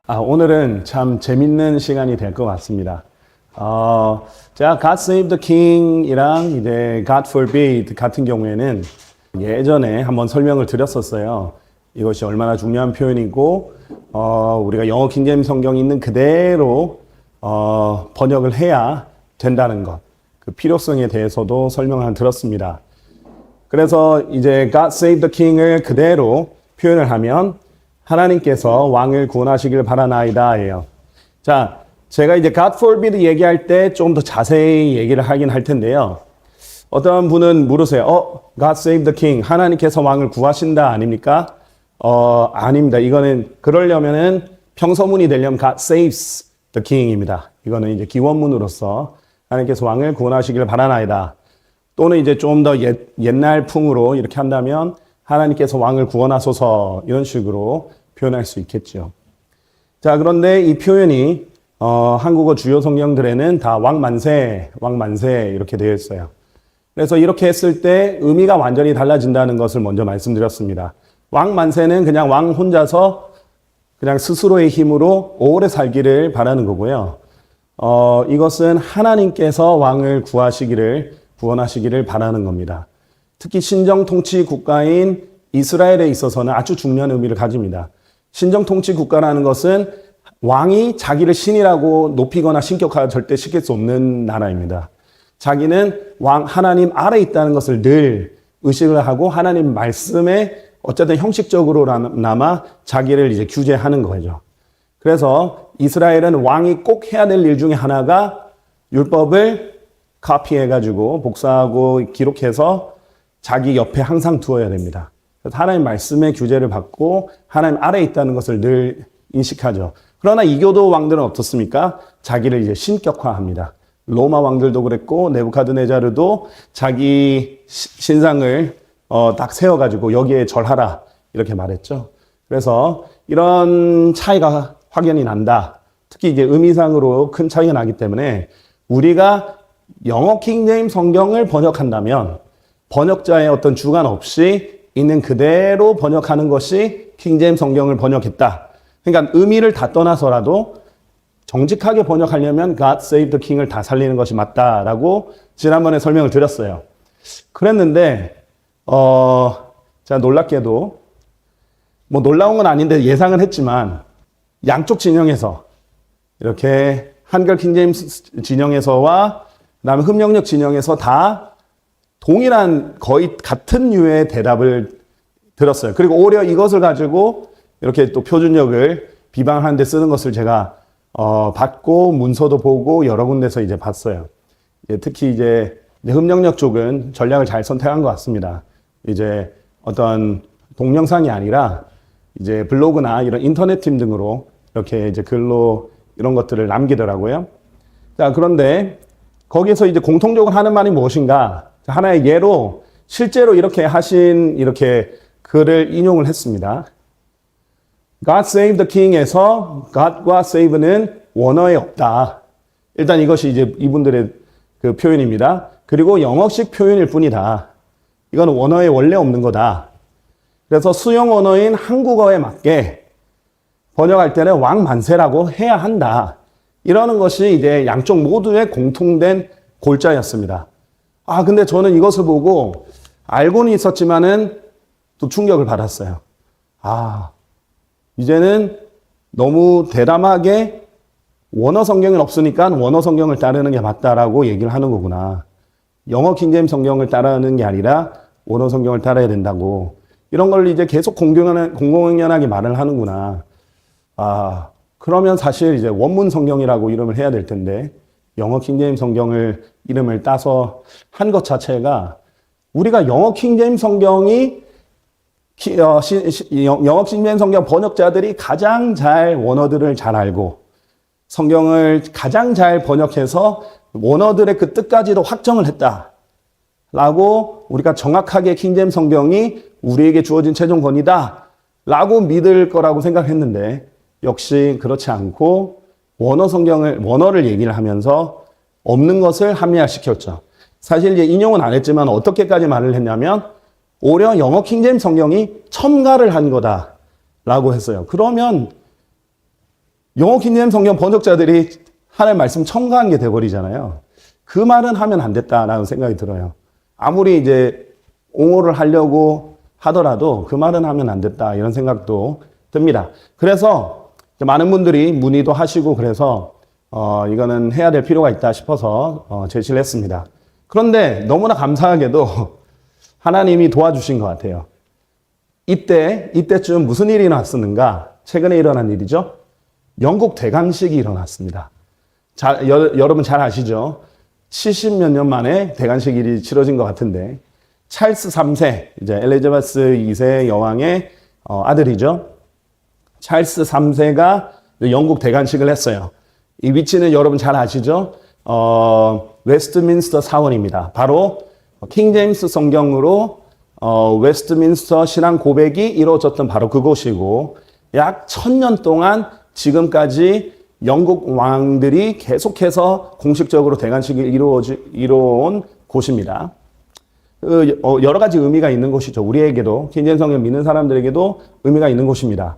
오늘은 참 재밌는 시간이 될 것 같습니다. 제가 God Save the King이랑 이제 God Forbid 같은 경우에는 예전에 한번 설명을 드렸었어요. 이것이 얼마나 중요한 표현이고, 우리가 영어 킹제임스 성경이 있는 그대로 번역을 해야 된다는 것, 그 필요성에 대해서도 설명을 들었습니다. 그래서 이제 God Save the King을 그대로 표현을 하면 하나님께서 왕을 구원하시길 바라나이다예요. 자, 제가 이제 God forbid 얘기할 때 좀 더 자세히 얘기를 하긴 할 텐데요. 어떤 분은 물으세요. God save the king. 하나님께서 왕을 구하신다 아닙니까? 아닙니다. 이거는 그러려면은 평서문이 되려면 God saves the king입니다. 이거는 이제 기원문으로서 하나님께서 왕을 구원하시길 바라나이다. 또는 이제 좀 더 옛날 풍으로 이렇게 한다면 하나님께서 왕을 구원하소서 이런 식으로 표현할 수 있겠죠. 자, 그런데 이 표현이 한국어 주요 성경들에는 다 왕만세, 왕만세 이렇게 되어 있어요. 그래서 이렇게 했을 때 의미가 완전히 달라진다는 것을 먼저 말씀드렸습니다. 왕만세는 그냥 왕 혼자서 그냥 스스로의 힘으로 오래 살기를 바라는 거고요. 이것은 하나님께서 왕을 구원하시기를 바라는 겁니다. 특히 신정 통치 국가인 이스라엘에 있어서는 아주 중요한 의미를 가집니다. 신정 통치 국가라는 것은 왕이 자기를 신이라고 높이거나 신격화 절대 시킬 수 없는 나라입니다. 자기는 하나님 아래에 있다는 것을 늘 의식을 하고 하나님 말씀에 어쨌든 형식적으로나마 자기를 이제 규제하는 거죠. 그래서 이스라엘은 왕이 꼭 해야 될 일 중에 하나가 율법을 카피해가지고 복사하고 기록해서 자기 옆에 항상 두어야 됩니다. 하나님 말씀의 규제를 받고 하나님 아래에 있다는 것을 늘 인식하죠. 그러나 이교도 왕들은 어떻습니까? 자기를 이제 신격화합니다. 로마 왕들도 그랬고 네부카드네자르도 자기 신상을 딱 세워가지고 여기에 절하라 이렇게 말했죠. 그래서 이런 차이가 확연히 난다. 특히 이제 의미상으로 큰 차이가 나기 때문에 우리가 영어 킹제임스 성경을 번역한다면 번역자의 어떤 주관 없이 있는 그대로 번역하는 것이 킹제임스 성경을 번역했다. 그러니까 의미를 다 떠나서라도 정직하게 번역하려면 God Save the King을 다 살리는 것이 맞다라고 지난번에 설명을 드렸어요. 그랬는데 제가 놀랍게도 뭐 놀라운 건 아닌데 예상은 했지만 양쪽 진영에서 이렇게 한글 킹제임스 진영에서와 그다음에 흡력력 진영에서 다 동일한 거의 같은 류의 대답을 들었어요. 그리고 오히려 이것을 가지고 이렇게 또 표준역을 비방하는 데 쓰는 것을 제가 봤고 문서도 보고 여러 군데서 이제 봤어요. 특히 이제 흡력력 쪽은 전략을 잘 선택한 것 같습니다. 이제 어떤 동영상이 아니라 이제 블로그나 이런 인터넷 팀 등으로 이렇게 이제 글로 이런 것들을 남기더라고요. 자, 그런데 거기서 이제 공통적으로 하는 말이 무엇인가? 하나의 예로 실제로 이렇게 하신 이렇게 글을 인용을 했습니다. God save the king에서 God과 save는 원어에 없다. 일단 이것이 이제 이분들의 그 표현입니다. 그리고 영어식 표현일 뿐이다. 이건 원어에 원래 없는 거다. 그래서 수용 언어인 한국어에 맞게 번역할 때는 왕만세라고 해야 한다. 이러는 것이 이제 양쪽 모두의 공통된 골자였습니다. 근데 저는 이것을 보고 알고는 있었지만은 또 충격을 받았어요. 이제는 너무 대담하게 원어 성경은 없으니까 원어 성경을 따르는 게 맞다라고 얘기를 하는 거구나. 영어 킹제임스 성경을 따르는 게 아니라 원어 성경을 따라야 된다고. 이런 걸 이제 계속 공공연하게 말을 하는구나. 그러면 사실 이제 원문 성경이라고 이름을 해야 될 텐데 영어 킹제임스 성경을 이름을 따서 한 것 자체가 우리가 영어 킹제임스 성경이 영어 킹제임스 성경 번역자들이 가장 잘 원어들을 잘 알고 성경을 가장 잘 번역해서 원어들의 그 뜻까지도 확정을 했다라고 우리가 정확하게 킹제임스 성경이 우리에게 주어진 최종 권위다라고 믿을 거라고 생각했는데 역시 그렇지 않고 원어를 얘기를 하면서 없는 것을 합리화시켰죠. 사실 이제 인용은 안 했지만 어떻게까지 말을 했냐면 오히려 영어 킹제임스 성경이 첨가를 한 거다라고 했어요. 그러면 영어 킹제임스 성경 번역자들이 하나님 말씀 첨가한 게 돼버리잖아요. 그 말은 하면 안 됐다라는 생각이 들어요. 아무리 이제 옹호를 하려고 하더라도 그 말은 하면 안 됐다 이런 생각도 듭니다. 그래서 많은 분들이 문의도 하시고 그래서 이거는 해야 될 필요가 있다 싶어서 제시를 했습니다. 그런데 너무나 감사하게도 하나님이 도와주신 것 같아요. 이때쯤 무슨 일이 일어났었는가? 최근에 일어난 일이죠. 영국 대강식이 일어났습니다. 여러분 잘 아시죠? 70몇 년 만에 대강식이 치러진 것 같은데, 찰스 3세, 이제 엘리자베스 2세 여왕의 아들이죠. 찰스 3세가 영국 대관식을 했어요. 이 위치는 여러분 잘 아시죠? 웨스트민스터 사원입니다. 바로 킹 제임스 성경으로 웨스트민스터 신앙 고백이 이루어졌던 바로 그곳이고, 약 1000년 동안 지금까지 영국 왕들이 계속해서 공식적으로 대관식을 이루어온 곳입니다. 여러 가지 의미가 있는 곳이죠. 우리에게도, 킹 제임스 성경 믿는 사람들에게도 의미가 있는 곳입니다.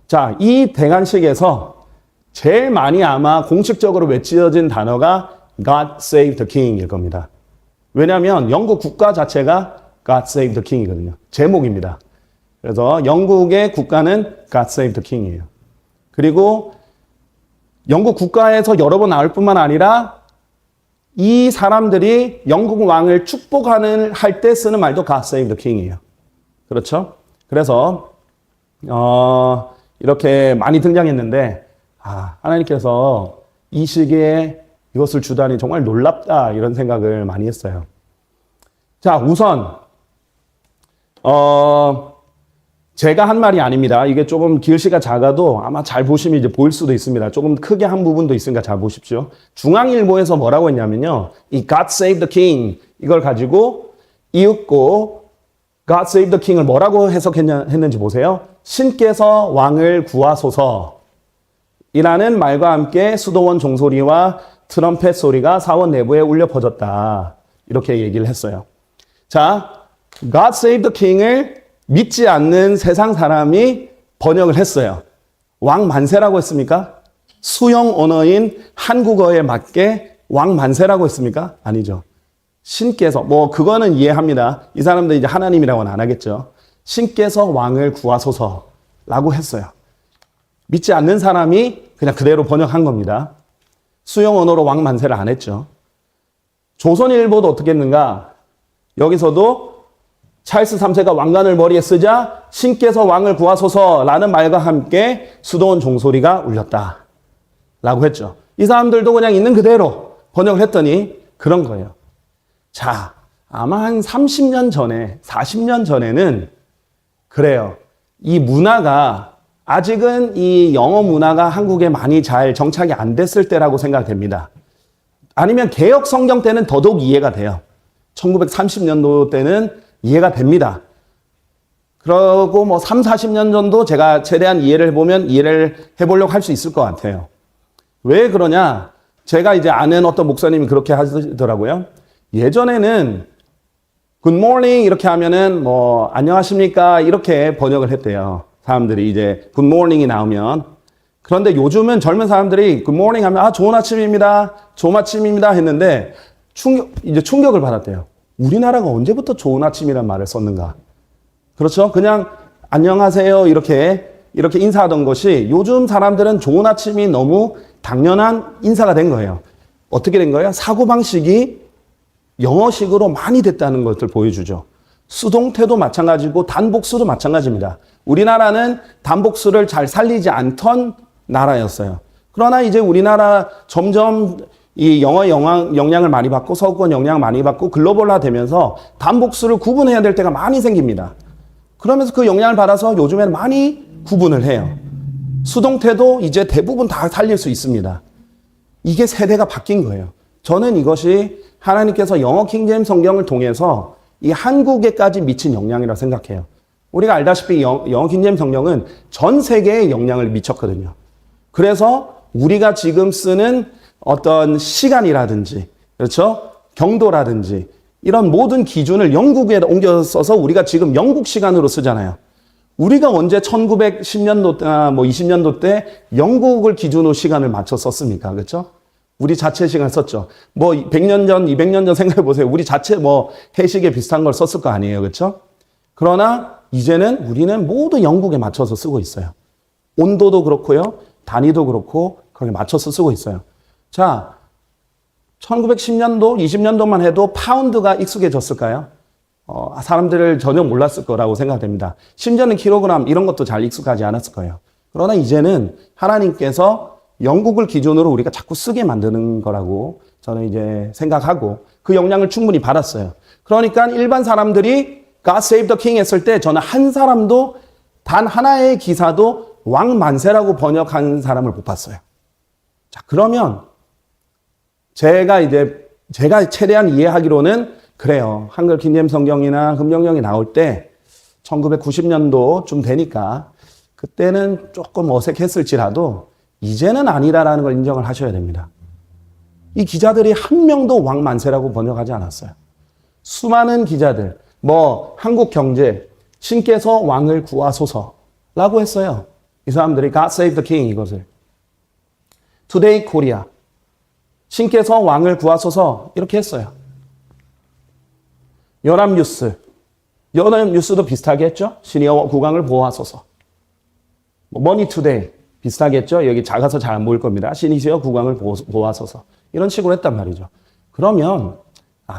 자, 이 대관식에서 제일 많이 아마 공식적으로 외쳐진 단어가 God Save the King일 겁니다. 왜냐하면 영국 국가 자체가 God Save the King이거든요. 제목입니다. 그래서 영국의 국가는 God Save the King이에요. 그리고 영국 국가에서 여러 번 나올 뿐만 아니라 이 사람들이 영국 왕을 축복하는 할 때 쓰는 말도 God Save the King이에요. 그렇죠? 그래서 이렇게 많이 등장했는데 하나님께서 이 시기에 이것을 주다니 정말 놀랍다 이런 생각을 많이 했어요. 자, 우선 제가 한 말이 아닙니다. 이게 조금 글씨가 작아도 아마 잘 보시면 이제 보일 수도 있습니다. 조금 크게 한 부분도 있으니까 잘 보십시오. 중앙일보에서 뭐라고 했냐면요. 이 God Save the King 이걸 가지고 이윽고 God Save the King을 뭐라고 했는지 보세요. 신께서 왕을 구하소서 이라는 말과 함께 수도원 종소리와 트럼펫 소리가 사원 내부에 울려 퍼졌다. 이렇게 얘기를 했어요. 자, God Save the King을 믿지 않는 세상 사람이 번역을 했어요. 왕 만세라고 했습니까? 수용 언어인 한국어에 맞게 왕 만세라고 했습니까? 아니죠. 신께서, 그거는 이해합니다. 이 사람들 이제 하나님이라고는 안 하겠죠. 신께서 왕을 구하소서라고 했어요. 믿지 않는 사람이 그냥 그대로 번역한 겁니다. 수용 언어로 왕 만세를 안 했죠. 조선일보도 어떻게 했는가? 여기서도 찰스 3세가 왕관을 머리에 쓰자 신께서 왕을 구하소서라는 말과 함께 수도원 종소리가 울렸다 라고 했죠. 이 사람들도 그냥 있는 그대로 번역을 했더니 그런 거예요. 자, 아마 한 30년 전에 40년 전에는 그래요. 이 문화가 아직은 이 영어 문화가 한국에 많이 잘 정착이 안 됐을 때라고 생각됩니다. 아니면 개역 성경 때는 더더욱 이해가 돼요. 1930년도 때는 이해가 됩니다. 그러고 3, 40년 전도 제가 최대한 이해를 해보려고 할 수 있을 것 같아요. 왜 그러냐? 제가 이제 아는 어떤 목사님이 그렇게 하시더라고요. 예전에는 good morning 이렇게 하면은 안녕하십니까 이렇게 번역을 했대요. 사람들이 이제 good morning이 나오면. 그런데 요즘은 젊은 사람들이 good morning 하면 좋은 아침입니다. 좋은 아침입니다 했는데 충격을 받았대요. 우리나라가 언제부터 좋은 아침이란 말을 썼는가? 그렇죠? 그냥 안녕하세요 이렇게 인사하던 것이 요즘 사람들은 좋은 아침이 너무 당연한 인사가 된 거예요. 어떻게 된 거예요? 사고방식이 영어식으로 많이 됐다는 것을 보여주죠. 수동태도 마찬가지고 단복수도 마찬가지입니다. 우리나라는 단복수를 잘 살리지 않던 나라였어요. 그러나 이제 우리나라 점점 이 영어 영향을 많이 받고 서구권 영향을 많이 받고 글로벌화 되면서 단복수를 구분해야 될 때가 많이 생깁니다. 그러면서 그 영향을 받아서 요즘에는 많이 구분을 해요. 수동태도 이제 대부분 다 살릴 수 있습니다. 이게 세대가 바뀐 거예요. 저는 이것이 하나님께서 영어 킹제임스 성경을 통해서 이 한국에까지 미친 영향이라고 생각해요. 우리가 알다시피 영어 킹제임스 성경은 전 세계에 영향을 미쳤거든요. 그래서 우리가 지금 쓰는 어떤 시간이라든지, 그렇죠? 경도라든지, 이런 모든 기준을 영국에 옮겨 써서 우리가 지금 영국 시간으로 쓰잖아요. 우리가 언제 1910년도 때나 뭐 20년도 때 영국을 기준으로 시간을 맞춰 썼습니까? 그렇죠? 우리 자체 시간 썼죠. 뭐 100년 전, 200년 전 생각해 보세요. 우리 자체 뭐 해시계 비슷한 걸 썼을 거 아니에요. 그렇죠? 그러나 이제는 우리는 모두 영국에 맞춰서 쓰고 있어요. 온도도 그렇고요. 단위도 그렇고 그렇게 맞춰서 쓰고 있어요. 자, 1910년도, 20년도만 해도 파운드가 익숙해졌을까요? 사람들을 전혀 몰랐을 거라고 생각됩니다. 심지어는 킬로그램 이런 것도 잘 익숙하지 않았을 거예요. 그러나 이제는 하나님께서 영국을 기준으로 우리가 자꾸 쓰게 만드는 거라고 저는 이제 생각하고 그 영향을 충분히 받았어요. 그러니까 일반 사람들이 God Save the King 했을 때 저는 한 사람도 단 하나의 기사도 왕 만세라고 번역한 사람을 못 봤어요. 자, 그러면 제가 최대한 이해하기로는 그래요. 한글 킹제임스 성경이나 금명령이 나올 때 1990년도쯤 되니까 그때는 조금 어색했을지라도 이제는 아니라라는 걸 인정을 하셔야 됩니다. 이 기자들이 한 명도 왕 만세라고 번역하지 않았어요. 수많은 기자들, 한국경제, 신께서 왕을 구하소서라고 했어요. 이 사람들이 God Save the King 이것을. Today Korea, 신께서 왕을 구하소서 이렇게 했어요. 연합뉴스도 비슷하게 했죠. 신이여 국왕을 보호하소서. 머니 투데이 비슷하게 했죠. 여기 작아서 잘 안 보일 겁니다. 신이시여 국왕을 보호하소서. 이런 식으로 했단 말이죠. 그러면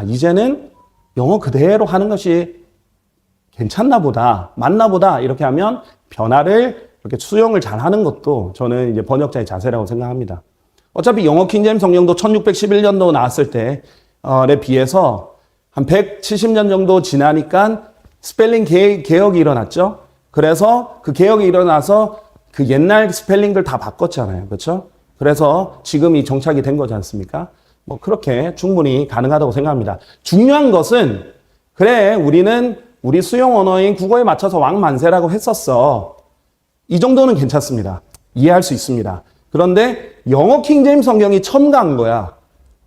이제는 영어 그대로 하는 것이 괜찮나 보다, 맞나 보다 이렇게 하면 변화를 이렇게 수용을 잘 하는 것도 저는 이제 번역자의 자세라고 생각합니다. 어차피 영어 킹제임스 성경도 1611년도 나왔을 때에 비해서 한 170년 정도 지나니까 스펠링 개혁이 일어났죠. 그래서 그 개혁이 일어나서 그 옛날 스펠링들 다 바꿨잖아요. 그렇죠? 그래서 지금이 정착이 된 거지 않습니까? 그렇게 충분히 가능하다고 생각합니다. 중요한 것은 그래 우리는 우리 수용 언어인 국어에 맞춰서 왕 만세라고 했었어. 이 정도는 괜찮습니다. 이해할 수 있습니다. 그런데 영어 킹제임스 성경이 첨가한 거야.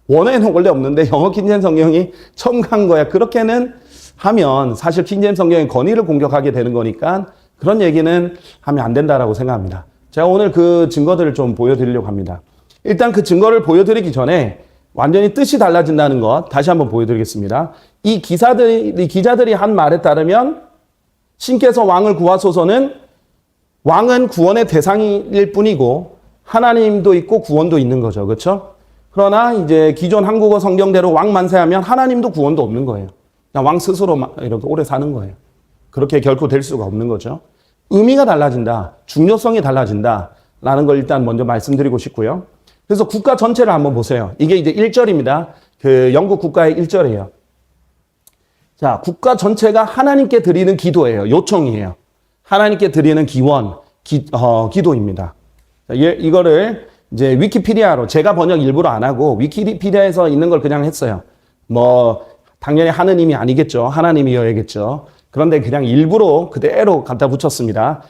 원어에는 원래 없는데 영어 킹제임스 성경이 첨가한 거야. 그렇게는 하면 사실 킹제임스 성경의 권위를 공격하게 되는 거니까 그런 얘기는 하면 안 된다라고 생각합니다. 제가 오늘 그 증거들을 좀 보여드리려고 합니다. 일단 그 증거를 보여드리기 전에 완전히 뜻이 달라진다는 것 다시 한번 보여드리겠습니다. 이 기자들이 한 말에 따르면 신께서 왕을 구하소서는 왕은 구원의 대상일 뿐이고 하나님도 있고 구원도 있는 거죠. 그렇죠? 그러나 이제 기존 한국어 성경대로 왕 만세하면 하나님도 구원도 없는 거예요. 그냥 왕 스스로 이렇게 오래 사는 거예요. 그렇게 결코 될 수가 없는 거죠. 의미가 달라진다. 중요성이 달라진다. 라는 걸 일단 먼저 말씀드리고 싶고요. 그래서 국가 전체를 한번 보세요. 이게 이제 1절입니다. 그 영국 국가의 1절이에요. 자, 국가 전체가 하나님께 드리는 기도예요. 요청이에요. 하나님께 드리는 기도입니다. 이거를 이제 위키피디아로 제가 번역 일부러 안 하고 위키피디아에서 있는 걸 그냥 했어요. 당연히 하느님이 아니겠죠. 하나님이어야겠죠. 그런데 그냥 일부러 그대로 갖다 붙였습니다.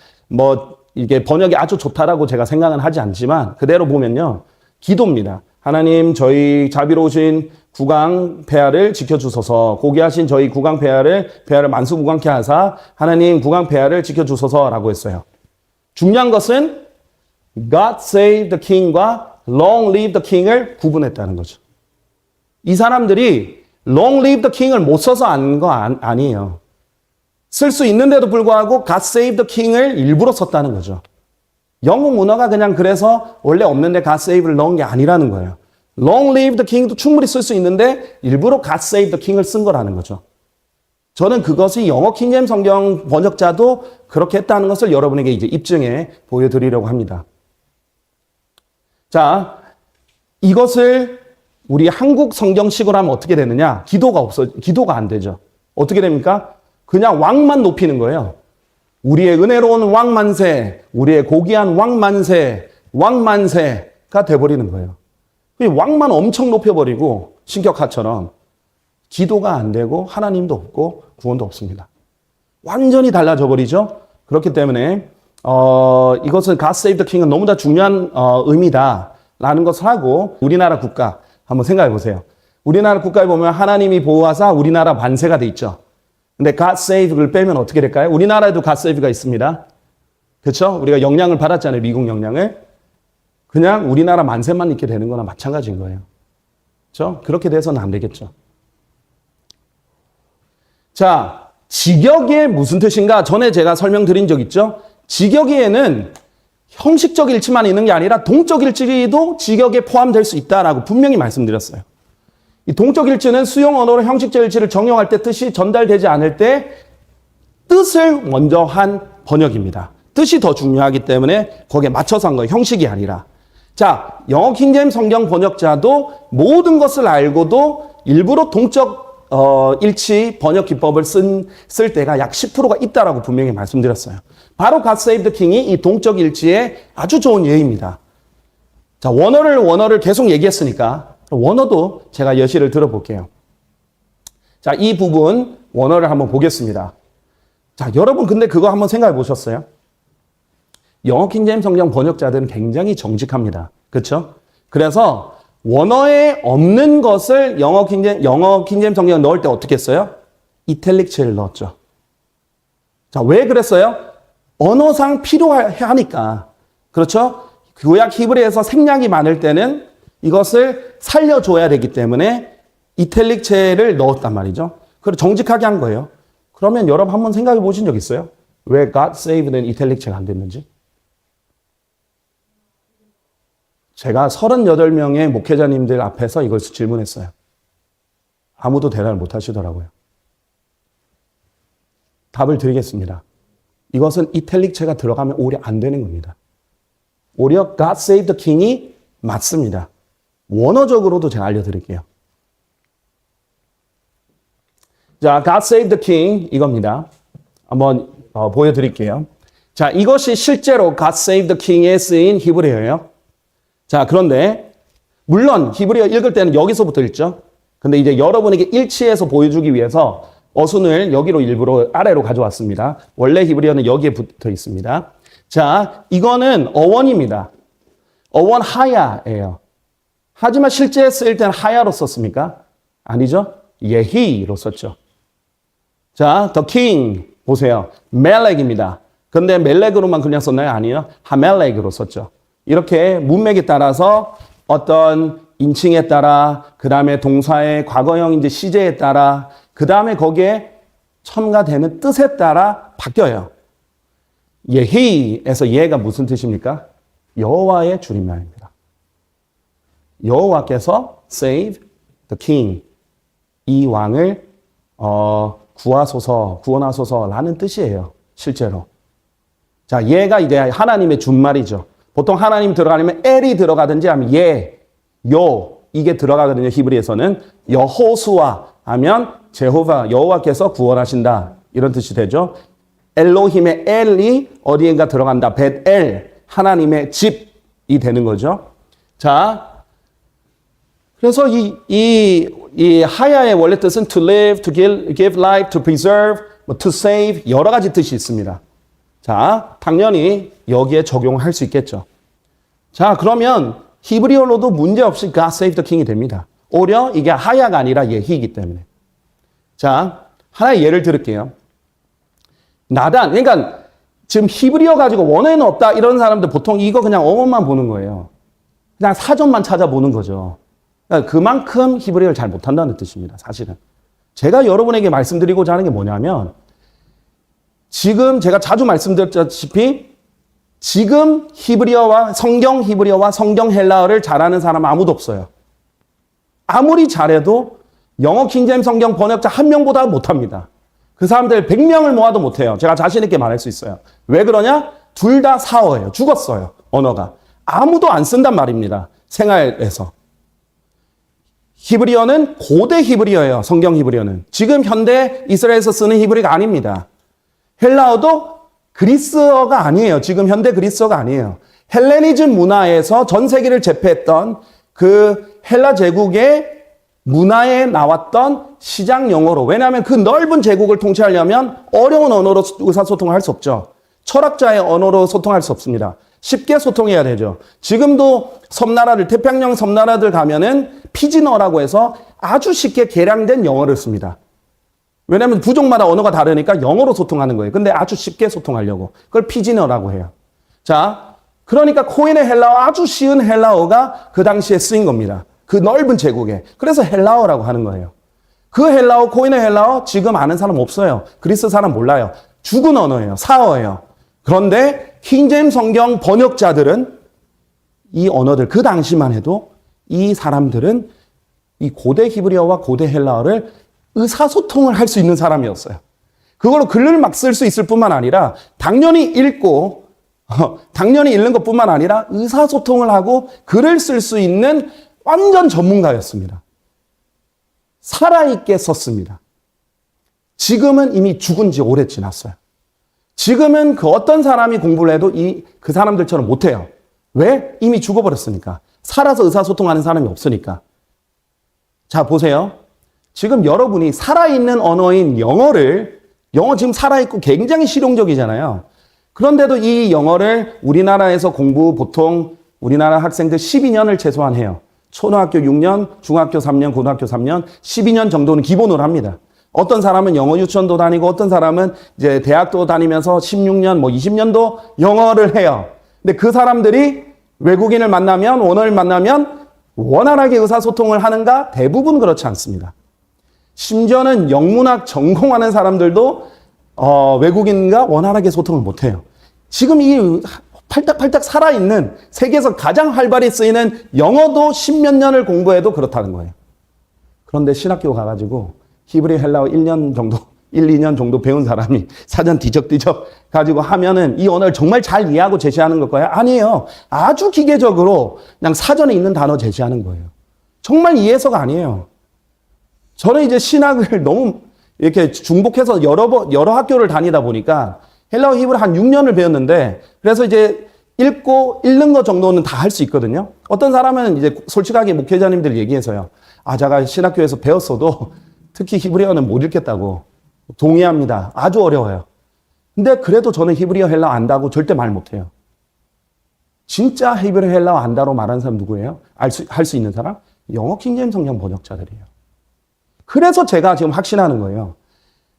이게 번역이 아주 좋다라고 제가 생각은 하지 않지만 그대로 보면요. 기도입니다. 하나님 저희 자비로우신 국왕 폐하를 지켜주소서. 고귀하신 저희 국왕 폐하를 만수무강케 하사 하나님 국왕 폐하를 지켜주소서라고 했어요. 중요한 것은 God save the king과 long live the king을 구분했다는 거죠. 이 사람들이 long live the king을 못 써서 안 거 아니에요. 쓸 수 있는데도 불구하고 God save the king을 일부러 썼다는 거죠. 영국 문화가 그냥 그래서 원래 없는데 God save를 넣은 게 아니라는 거예요. Long live the king도 충분히 쓸 수 있는데 일부러 God save the king을 쓴 거라는 거죠. 저는 그것이 영어 킹제임스 성경 번역자도 그렇게 했다는 것을 여러분에게 이제 입증해 보여드리려고 합니다. 자, 이것을 우리 한국 성경식으로 하면 어떻게 되느냐? 기도가 안 되죠. 어떻게 됩니까? 그냥 왕만 높이는 거예요. 우리의 은혜로운 왕만세, 우리의 고귀한 왕만세가 돼버리는 거예요. 왕만 엄청 높여버리고 신격화처럼 기도가 안 되고 하나님도 없고 구원도 없습니다. 완전히 달라져 버리죠. 그렇기 때문에 이것은 God Save the King은 너무나 중요한 의미다라는 것을 하고 우리나라 국가 한번 생각해 보세요. 우리나라 국가에 보면 하나님이 보호하사 우리나라 만세가 돼 있죠. 근데 God save를 빼면 어떻게 될까요? 우리나라에도 God save가 있습니다. 그렇죠? 우리가 영향을 받았잖아요. 미국 영향을. 그냥 우리나라 만세만 있게 되는 거나 마찬가지인 거예요. 그렇죠? 그렇게 돼서는 안 되겠죠. 자, 직역이 무슨 뜻인가? 전에 제가 설명드린 적 있죠? 직역에는 형식적 일치만 있는 게 아니라 동적 일치도 직역에 포함될 수 있다라고 분명히 말씀드렸어요. 이 동적 일치는 수용 언어로 형식적 일치를 정용할 때 뜻이 전달되지 않을 때 뜻을 먼저 한 번역입니다. 뜻이 더 중요하기 때문에 거기에 맞춰서 한 거예요. 형식이 아니라. 자, 영어 킹제임스 성경 번역자도 모든 것을 알고도 일부러 동적 일치 번역 기법을 쓸 때가 약 10%가 있다라고 분명히 말씀드렸어요. 바로 God Save the King이 이 동적 일치의 아주 좋은 예입니다. 자, 원어를 계속 얘기했으니까 원어도 제가 예시를 들어볼게요. 자, 이 부분 원어를 한번 보겠습니다. 자, 여러분 근데 그거 한번 생각해 보셨어요? 영어 킹제임스 성경 번역자들은 굉장히 정직합니다. 그렇죠? 그래서 원어에 없는 것을 영어 킹제임스 성경에 넣을 때 어떻게 했어요? 이탈릭체를 넣었죠. 자, 왜 그랬어요? 언어상 필요하니까. 그렇죠? 구약 히브리에서 생략이 많을 때는 이것을 살려줘야 되기 때문에 이탈릭체를 넣었단 말이죠. 그리고 정직하게 한 거예요. 그러면 여러분 한번 생각해 보신 적 있어요? 왜 God Save는 이탈릭체가 안 됐는지? 제가 38명의 목회자님들 앞에서 이걸 질문했어요. 아무도 대답을 못 하시더라고요. 답을 드리겠습니다. 이것은 이탈릭체가 들어가면 오히려 안 되는 겁니다. 오히려 God Save the King이 맞습니다. 원어적으로도 제가 알려드릴게요. 자, God Save the King 이겁니다. 한번 보여드릴게요. 자, 이것이 실제로 God Save the King에 쓰인 히브리어예요. 자, 그런데 물론 히브리어 읽을 때는 여기서부터 읽죠. 근데 이제 여러분에게 일치해서 보여주기 위해서 어순을 여기로 일부러 아래로 가져왔습니다. 원래 히브리어는 여기에 붙어 있습니다. 자, 이거는 어원입니다. 어원 하야예요. 하지만 실제 쓰일 때는 하야로 썼습니까? 아니죠. 예히로 썼죠. 자, the king 보세요. 멜렉입니다. 근데 멜렉으로만 그냥 썼나요? 아니요. 하멜렉으로 썼죠. 이렇게 문맥에 따라서 어떤 인칭에 따라, 그 다음에 동사의 과거형인지 시제에 따라, 그 다음에 거기에 첨가되는 뜻에 따라 바뀌어요. 예히에서 예가 무슨 뜻입니까? 여호와의 줄임말입니다. 여호와께서 save the king, 이 왕을 구원하소서라는 뜻이에요. 실제로. 자, 예가 이제 하나님의 준말이죠. 보통 하나님 들어가려면 엘이 들어가든지 하면 이게 들어가거든요. 히브리에서는 여호수아 하면 제호바, 여호와께서 구원하신다. 이런 뜻이 되죠. 엘로힘의 엘이 어디인가 들어간다. 벳엘, 하나님의 집이 되는 거죠. 자, 그래서 이 하야의 원래 뜻은 to live, to give life, to preserve, to save 여러 가지 뜻이 있습니다. 자, 당연히 여기에 적용할 수 있겠죠. 자, 그러면 히브리어로도 문제없이 God Save the King이 됩니다. 오히려 이게 하야가 아니라 예히이기 때문에. 자, 하나의 예를 들을게요. 나단, 그러니까 지금 히브리어 가지고 원어에는 없다 이런 사람들 보통 이거 그냥 어원만 보는 거예요. 그냥 사전만 찾아보는 거죠. 그러니까 그만큼 히브리어를 잘 못한다는 뜻입니다. 사실은. 제가 여러분에게 말씀드리고자 하는 게 뭐냐면 지금 제가 자주 말씀드렸다시피 지금 성경 히브리어와 성경 헬라어를 잘하는 사람은 아무도 없어요. 아무리 잘해도 영어 킹제임스 성경 번역자 한 명보다 못합니다. 그 사람들 100명을 모아도 못해요. 제가 자신 있게 말할 수 있어요. 왜 그러냐? 둘 다 사어예요. 죽었어요. 언어가. 아무도 안 쓴단 말입니다. 생활에서. 히브리어는 고대 히브리어예요. 성경 히브리어는. 지금 현대 이스라엘에서 쓰는 히브리가 아닙니다. 헬라어도 그리스어가 아니에요. 지금 현대 그리스어가 아니에요. 헬레니즘 문화에서 전 세계를 제패했던 그 헬라 제국의 문화에 나왔던 시장 용어로. 왜냐하면 그 넓은 제국을 통치하려면 어려운 언어로 의사소통을 할 수 없죠. 철학자의 언어로 소통할 수 없습니다. 쉽게 소통해야 되죠. 지금도 섬나라들, 태평양 섬나라들 가면은 피지너라고 해서 아주 쉽게 개량된 영어를 씁니다. 왜냐하면 부족마다 언어가 다르니까 영어로 소통하는 거예요. 근데 아주 쉽게 소통하려고. 그걸 피지너라고 해요. 자, 그러니까 코인의 헬라어, 아주 쉬운 헬라어가 그 당시에 쓰인 겁니다. 그 넓은 제국에. 그래서 헬라어라고 하는 거예요. 그 헬라어, 코인의 헬라어 지금 아는 사람 없어요. 그리스 사람 몰라요. 죽은 언어예요. 사어예요. 그런데 킹제임스 성경 번역자들은 이 언어들, 그 당시만 해도 이 사람들은 이 고대 히브리어와 고대 헬라어를 의사소통을 할 수 있는 사람이었어요. 그걸로 글을 막 쓸 수 있을 뿐만 아니라 당연히 읽고 당연히 읽는 것뿐만 아니라 의사소통을 하고 글을 쓸 수 있는 완전 전문가였습니다. 살아있게 썼습니다. 지금은 이미 죽은 지 오래 지났어요. 지금은 그 어떤 사람이 공부를 해도 그 사람들처럼 못해요. 왜? 이미 죽어버렸으니까. 살아서 의사소통하는 사람이 없으니까. 자, 보세요. 지금 여러분이 살아있는 언어인 영어 지금 살아있고 굉장히 실용적이잖아요. 그런데도 이 영어를 우리나라에서 보통 우리나라 학생들 12년을 최소한 해요. 초등학교 6년, 중학교 3년, 고등학교 3년, 12년 정도는 기본으로 합니다. 어떤 사람은 영어 유치원도 다니고 어떤 사람은 이제 대학도 다니면서 16년, 20년도 영어를 해요. 근데 그 사람들이 외국인을 만나면, 원어를 만나면 원활하게 의사소통을 하는가? 대부분 그렇지 않습니다. 심지어는 영문학 전공하는 사람들도 외국인과 원활하게 소통을 못해요. 지금 이 팔딱팔딱 살아있는 세계에서 가장 활발히 쓰이는 영어도 10몇 년을 공부해도 그렇다는 거예요. 그런데 신학교 가가지고 히브리 헬라어 1년 정도, 1, 2년 정도 배운 사람이 사전 뒤적뒤적 가지고 하면은 이 언어를 정말 잘 이해하고 제시하는 걸까요? 아니에요. 아주 기계적으로 그냥 사전에 있는 단어 제시하는 거예요. 정말 이해해서가 아니에요. 저는 이제 신학을 너무 이렇게 중복해서 여러 학교를 다니다 보니까 헬라어 히브리 한 6년을 배웠는데 그래서 이제 읽는 거 정도는 다 할 수 있거든요. 어떤 사람은 이제 솔직하게 목회자님들 얘기해서요. 제가 신학교에서 배웠어도 특히 히브리어는 못 읽겠다고. 동의합니다. 아주 어려워요. 근데 그래도 저는 히브리어 헬라어 안다고 절대 말 못해요. 진짜 히브리어 헬라어 안다로 말하는 사람 누구예요? 할 수 있는 사람? 영어 킹제임스 성경 번역자들이에요. 그래서 제가 지금 확신하는 거예요.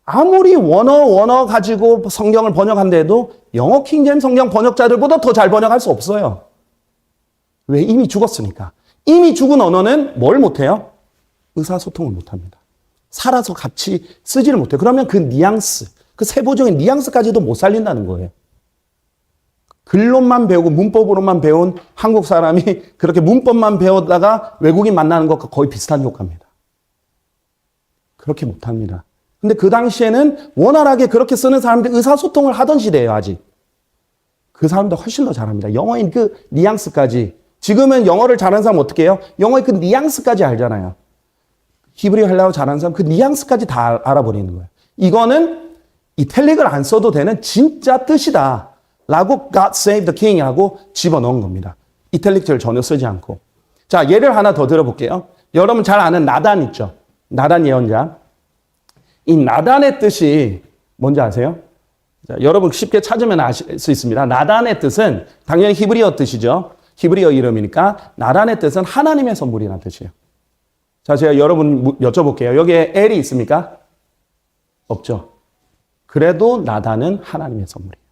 아무리 원어 가지고 성경을 번역한데도 영어 킹제임스 성경 번역자들보다 더 잘 번역할 수 없어요. 왜? 이미 죽었으니까. 이미 죽은 언어는 뭘 못해요? 의사소통을 못합니다. 살아서 같이 쓰지를 못해요. 그러면 그 뉘앙스, 그 세부적인 뉘앙스까지도 못 살린다는 거예요. 글로만 배우고 문법으로만 배운 한국 사람이 그렇게 문법만 배우다가 외국인 만나는 것과 거의 비슷한 효과입니다. 그렇게 못합니다. 근데 그 당시에는 원활하게 그렇게 쓰는 사람들이 의사소통을 하던 시대예요, 아직. 그 사람들 훨씬 더 잘합니다. 영어인 그 뉘앙스까지. 지금은 영어를 잘하는 사람 어떻게 해요? 영어의 그 뉘앙스까지 알잖아요. 히브리어 헬라어 잘하는 사람 그 뉘앙스까지 다 알아버리는 거예요. 이거는 이탈릭을 안 써도 되는 진짜 뜻이다. 라고 God save the king 하고 집어넣은 겁니다. 이탈릭절 전혀 쓰지 않고. 자, 예를 하나 더 들어볼게요. 여러분 잘 아는 나단 있죠? 나단 예언자. 이 나단의 뜻이 뭔지 아세요? 자, 여러분 쉽게 찾으면 아실 수 있습니다. 나단의 뜻은 당연히 히브리어 뜻이죠. 히브리어 이름이니까 나단의 뜻은 하나님의 선물이라는 뜻이에요. 자, 제가 여러분 여쭤볼게요. 여기에 엘이 있습니까? 없죠. 그래도 나단은 하나님의 선물이에요.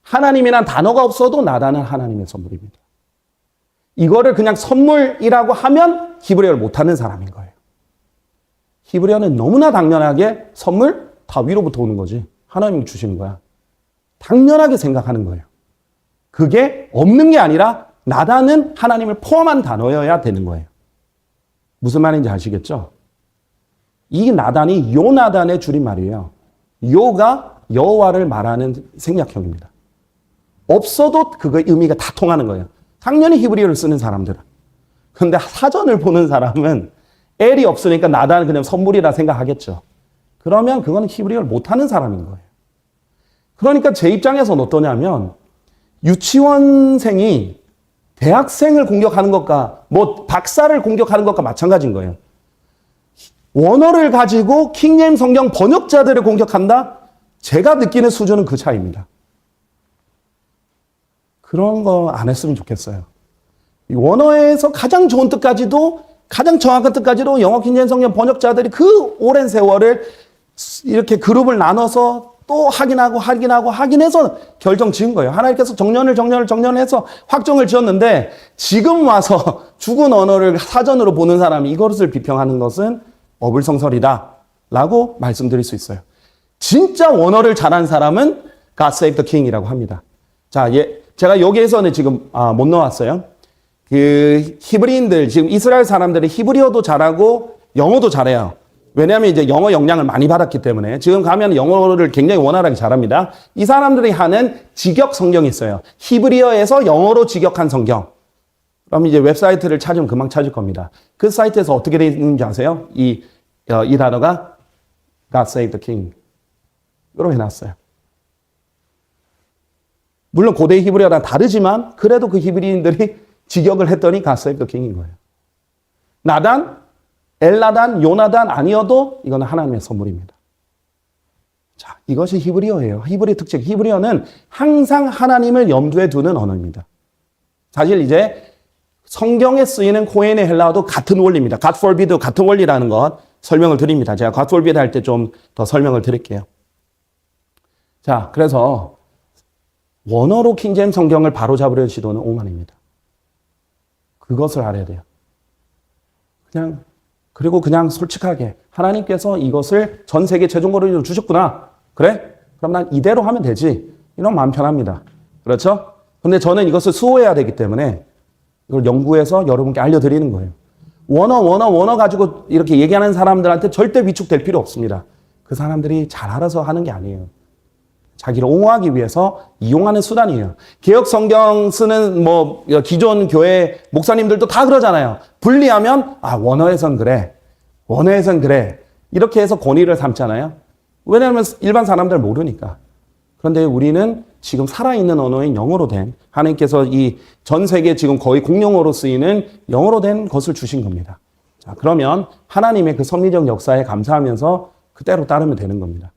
하나님이란 단어가 없어도 나단은 하나님의 선물입니다. 이거를 그냥 선물이라고 하면 히브리어를 못하는 사람인 거예요. 히브리어는 너무나 당연하게 선물 다 위로부터 오는 거지. 하나님이 주시는 거야. 당연하게 생각하는 거예요. 그게 없는 게 아니라 나단은 하나님을 포함한 단어여야 되는 거예요. 무슨 말인지 아시겠죠? 이 나단이 요나단의 줄임말이에요. 요가 여호와를 말하는 생략형입니다. 없어도 그거의 의미가 다 통하는 거예요. 당연히 히브리어를 쓰는 사람들은. 그런데 사전을 보는 사람은 엘이 없으니까 나단은 그냥 선물이라 생각하겠죠. 그러면 그거는 히브리어를 못하는 사람인 거예요. 그러니까 제 입장에서는 어떠냐면 유치원생이 대학생을 공격하는 것과 박사를 공격하는 것과 마찬가지인 거예요. 원어를 가지고 킹제임스 성경 번역자들을 공격한다? 제가 느끼는 수준은 그 차이입니다. 그런 거 안 했으면 좋겠어요. 원어에서 가장 좋은 뜻까지도 가장 정확한 뜻까지도 영어 킹제임스 성경 번역자들이 그 오랜 세월을 이렇게 그룹을 나눠서 또 확인해서 결정 지은 거예요. 하나님께서 정년해서 확정을 지었는데 지금 와서 죽은 언어를 사전으로 보는 사람이 이것을 비평하는 것은 어불성설이다 라고 말씀드릴 수 있어요. 진짜 원어를 잘한 사람은 God Save the King이라고 합니다. 자, 제가 여기에서는 지금 못 넣었어요. 그 히브리인들, 지금 이스라엘 사람들이 히브리어도 잘하고 영어도 잘해요. 왜냐하면 이제 영어 영향을 많이 받았기 때문에 지금 가면 영어를 굉장히 원활하게 잘합니다. 이 사람들이 하는 직역 성경이 있어요. 히브리어에서 영어로 직역한 성경. 그럼 이제 웹사이트를 찾으면 금방 찾을 겁니다. 그 사이트에서 어떻게 되어 있는지 아세요? 이 단어가 God Save the King. 이렇게 해놨어요. 물론 고대 히브리어랑 다르지만 그래도 그 히브리인들이 직역을 했더니 God Save the King인 거예요. 나단, 엘나단, 요나단 아니어도 이거는 하나님의 선물입니다. 자, 이것이 히브리어예요. 히브리 특징. 히브리어는 항상 하나님을 염두에 두는 언어입니다. 사실 이제 성경에 쓰이는 코에네 헬라어도 같은 원리입니다. God forbid 같은 원리라는 것 설명을 드립니다. 제가 God forbid 할 때 좀 더 설명을 드릴게요. 자, 그래서 원어로 킹제임스 성경을 바로잡으려는 시도는 오만입니다. 그것을 알아야 돼요. 그리고 그냥 솔직하게 하나님께서 이것을 전 세계 최종 권위로 주셨구나. 그래? 그럼 난 이대로 하면 되지. 이런 마음 편합니다. 그렇죠? 근데 저는 이것을 수호해야 되기 때문에 이걸 연구해서 여러분께 알려드리는 거예요. 원어 가지고 이렇게 얘기하는 사람들한테 절대 위축될 필요 없습니다. 그 사람들이 잘 알아서 하는 게 아니에요. 자기를 옹호하기 위해서 이용하는 수단이에요. 개혁 성경 쓰는 기존 교회 목사님들도 다 그러잖아요. 분리하면 원어에선 그래. 원어에선 그래. 이렇게 해서 권위를 삼잖아요. 왜냐하면 일반 사람들 모르니까. 그런데 우리는 지금 살아있는 언어인 영어로 된 하나님께서 이 전 세계 지금 거의 공용어로 쓰이는 영어로 된 것을 주신 겁니다. 자, 그러면 하나님의 그 섭리적 역사에 감사하면서 그대로 따르면 되는 겁니다.